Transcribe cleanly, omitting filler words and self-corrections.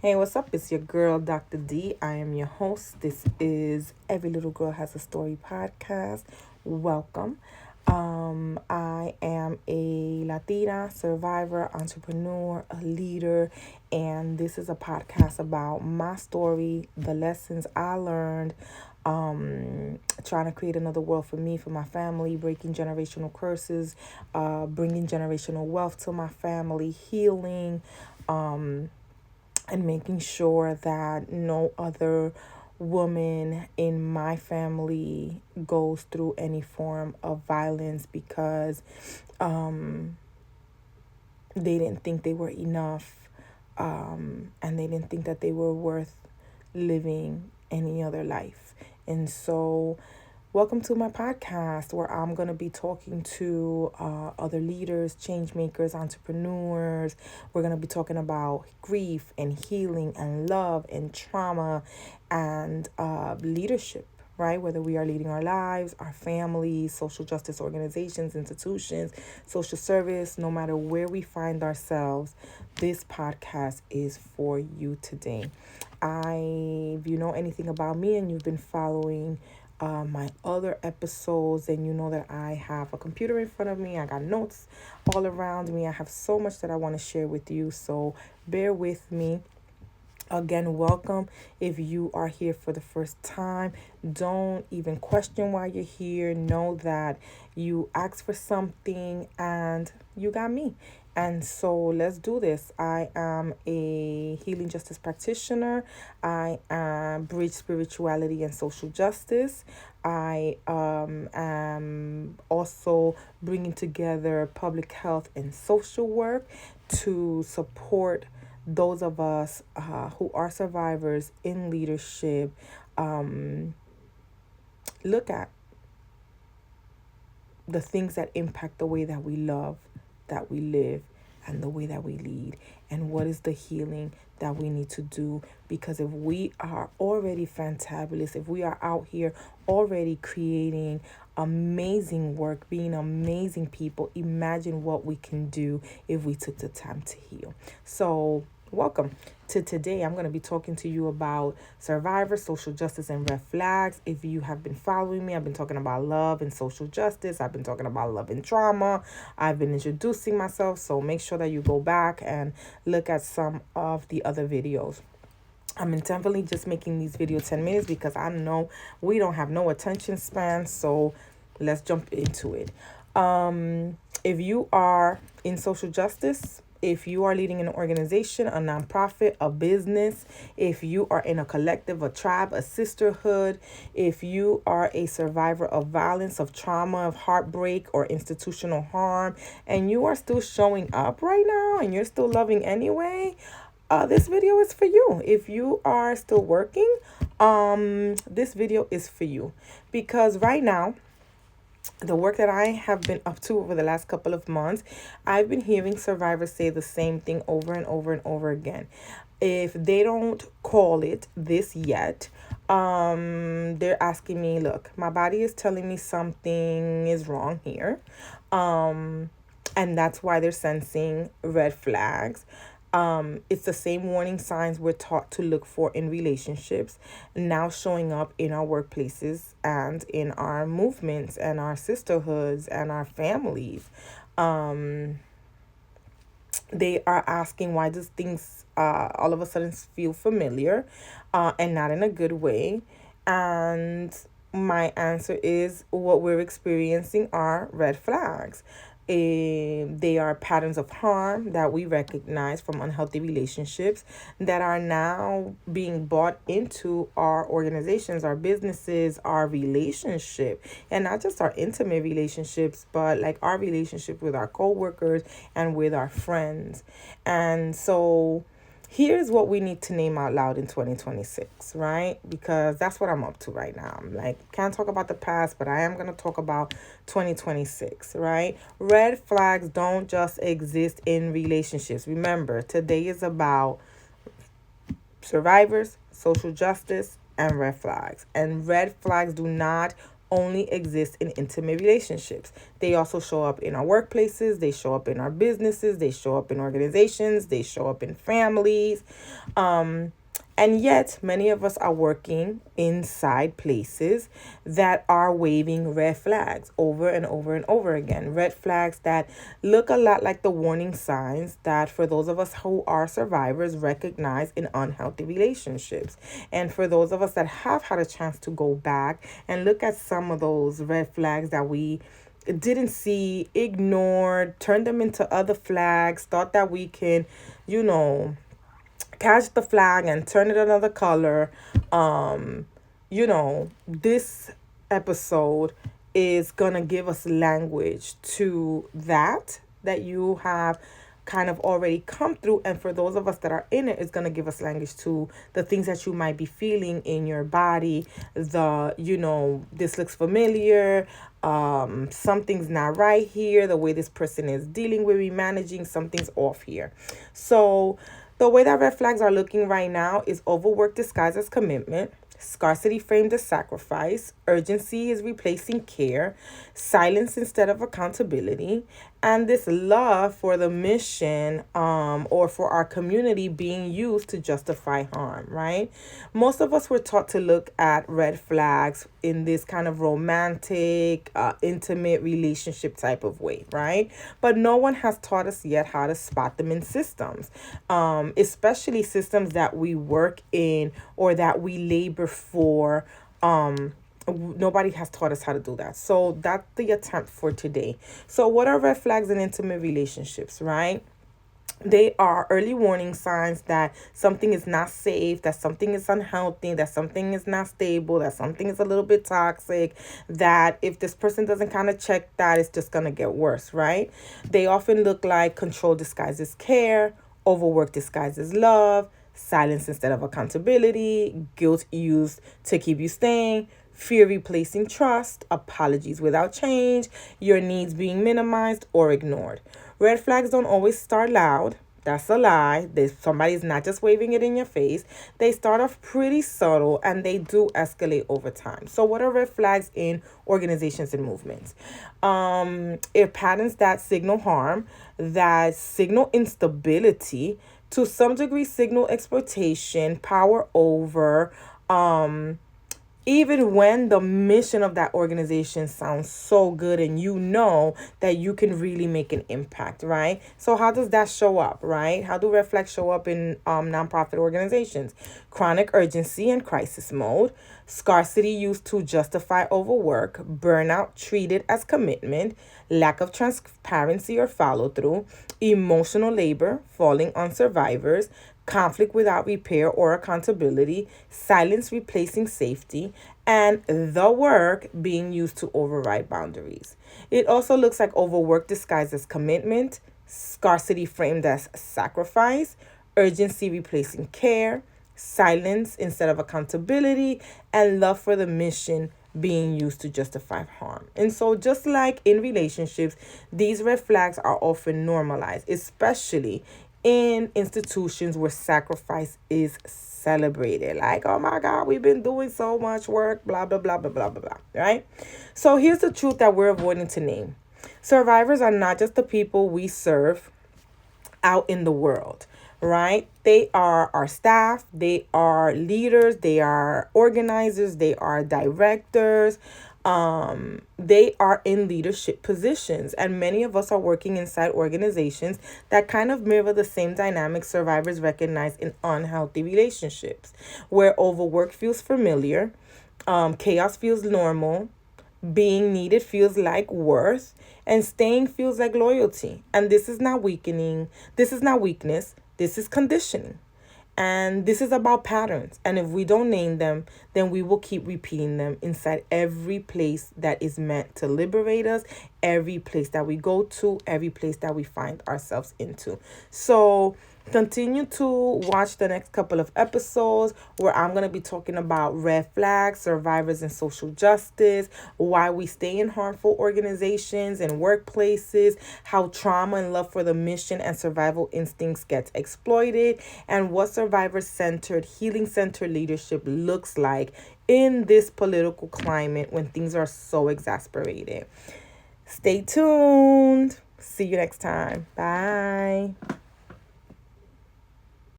Hey, what's up? It's your girl, Dr. D. I am your host. This is Every Little Girl Has a Story podcast. Welcome. I am a Latina survivor, entrepreneur, a leader, and this is a podcast about my story, the lessons I learned, trying to create another world for me, for my family, breaking generational curses, bringing generational wealth to my family, healing, and making sure that no other woman in my family goes through any form of violence because they didn't think they were enough, and they didn't think that they were worth living any other life. And so, welcome to my podcast where I'm going to be talking to other leaders, change makers, entrepreneurs. We're going to be talking about grief and healing and love and trauma and leadership, right? Whether we are leading our lives, our families, social justice organizations, institutions, social service, no matter where we find ourselves, this podcast is for you today. If you know anything about me and you've been following my other episodes, and you know that I have a computer in front of me, I got notes all around me, I have so much that I want to share with you. So bear with me. Again, welcome. If you are here for the first time, don't even question why you're here. Know that you asked for something and you got me. And so let's do this. I am a healing justice practitioner. I bridge spirituality and social justice. I am also bringing together public health and social work to support those of us who are survivors in leadership. Look at the things that impact the way that we love, that we live, and the way that we lead, and what is the healing that we need to do. Because if we are already fantabulous, if we are out here already creating amazing work, being amazing people, imagine what we can do if we took the time to heal. So welcome to today. I'm going to be talking to you about survivor, social justice, and red flags. If you have been following me, I've been talking about love and social justice. I've been talking about love and trauma. I've been introducing myself. So make sure that you go back and look at some of the other videos. I'm intentionally just making these videos 10 minutes because I know we don't have no attention span. So let's jump into it. If you are in social justice, if you are leading an organization, a nonprofit, a business, if you are in a collective, a tribe, a sisterhood, if you are a survivor of violence, of trauma, of heartbreak, or institutional harm, and you are still showing up right now and you're still loving anyway, this video is for you. If you are still working, this video is for you. Because right now, the work that I have been up to over the last couple of months, I've been hearing survivors say the same thing over and over and over again. If they don't call it this yet, they're asking me, look, my body is telling me something is wrong here. And that's why they're sensing red flags. It's the same warning signs we're taught to look for in relationships, now showing up in our workplaces and in our movements and our sisterhoods and our families. They are asking, why does things all of a sudden feel familiar, and not in a good way? And my answer is, what we're experiencing are red flags. They are patterns of harm that we recognize from unhealthy relationships that are now being brought into our organizations, our businesses, our relationship, and not just our intimate relationships, but like our relationship with our coworkers and with our friends. And so here's what we need to name out loud in 2026, right? Because that's what I'm up to right now. I'm like, can't talk about the past, but I am going to talk about 2026, right? Red flags don't just exist in relationships. Remember, today is about survivors, social justice, and red flags. And red flags do not only exist in intimate relationships. They also show up in our workplaces, they show up in our businesses, they show up in organizations, they show up in families. Um, and yet, many of us are working inside places that are waving red flags over and over and over again. Red flags that look a lot like the warning signs that, for those of us who are survivors, recognize in unhealthy relationships. And for those of us that have had a chance to go back and look at some of those red flags that we didn't see, ignored, turned them into other flags, thought that we can, you know, catch the flag and turn it another color. This episode is gonna give us language to that you have kind of already come through, and for those of us that are in it, it's going to give us language to the things that you might be feeling in your body. This looks familiar, something's not right here, the way this person is dealing with me, managing, something's off here. So the way that red flags are looking right now is overwork disguised as commitment, scarcity framed as sacrifice, urgency is replacing care, silence instead of accountability, and this love for the mission or for our community being used to justify harm, right? Most of us were taught to look at red flags in this kind of romantic, intimate relationship type of way, right? But no one has taught us yet how to spot them in systems, especially systems that we work in or that we labor for. Nobody has taught us how to do that. So that's the attempt for today. So what are red flags in intimate relationships, right? They are early warning signs that something is not safe, that something is unhealthy, that something is not stable, that something is a little bit toxic, that if this person doesn't kind of check that, it's just going to get worse, right? They often look like control disguises care, overwork disguises love, silence instead of accountability, guilt used to keep you staying, fear replacing trust, apologies without change, your needs being minimized or ignored. Red flags don't always start loud. That's a lie. Somebody's not just waving it in your face. They start off pretty subtle and they do escalate over time. So, what are red flags in organizations and movements? It patterns that signal harm, that signal instability, to some degree, signal exploitation, power over, even when the mission of that organization sounds so good and you know that you can really make an impact, right? So how does that show up, right? How do red flags show up in nonprofit organizations? Chronic urgency and crisis mode, scarcity used to justify overwork, burnout treated as commitment, lack of transparency or follow through, emotional labor falling on survivors, conflict without repair or accountability, silence replacing safety, and the work being used to override boundaries. It also looks like overwork disguised as commitment, scarcity framed as sacrifice, urgency replacing care, silence instead of accountability, and love for the mission being used to justify harm. And so, just like in relationships, these red flags are often normalized, especially in institutions where sacrifice is celebrated. Like, oh my God, we've been doing so much work, blah, blah, blah, blah, blah, blah, blah, right? So here's the truth that we're avoiding to name. Survivors are not just the people we serve out in the world, right? They are our staff, they are leaders, they are organizers, they are directors, they are in leadership positions, and many of us are working inside organizations that kind of mirror the same dynamics survivors recognize in unhealthy relationships, where overwork feels familiar, chaos feels normal, being needed feels like worth, and staying feels like loyalty. And this is not weakening, this is not weakness, this is conditioning. And this is about patterns. And if we don't name them, then we will keep repeating them inside every place that is meant to liberate us, every place that we go to, every place that we find ourselves into. So Continue to watch the next couple of episodes where I'm going to be talking about red flags, survivors, and social justice, why we stay in harmful organizations and workplaces, how trauma and love for the mission and survival instincts gets exploited, and what survivor-centered, healing-centered leadership looks like in this political climate when things are so exasperated. Stay tuned. See you next time. Bye.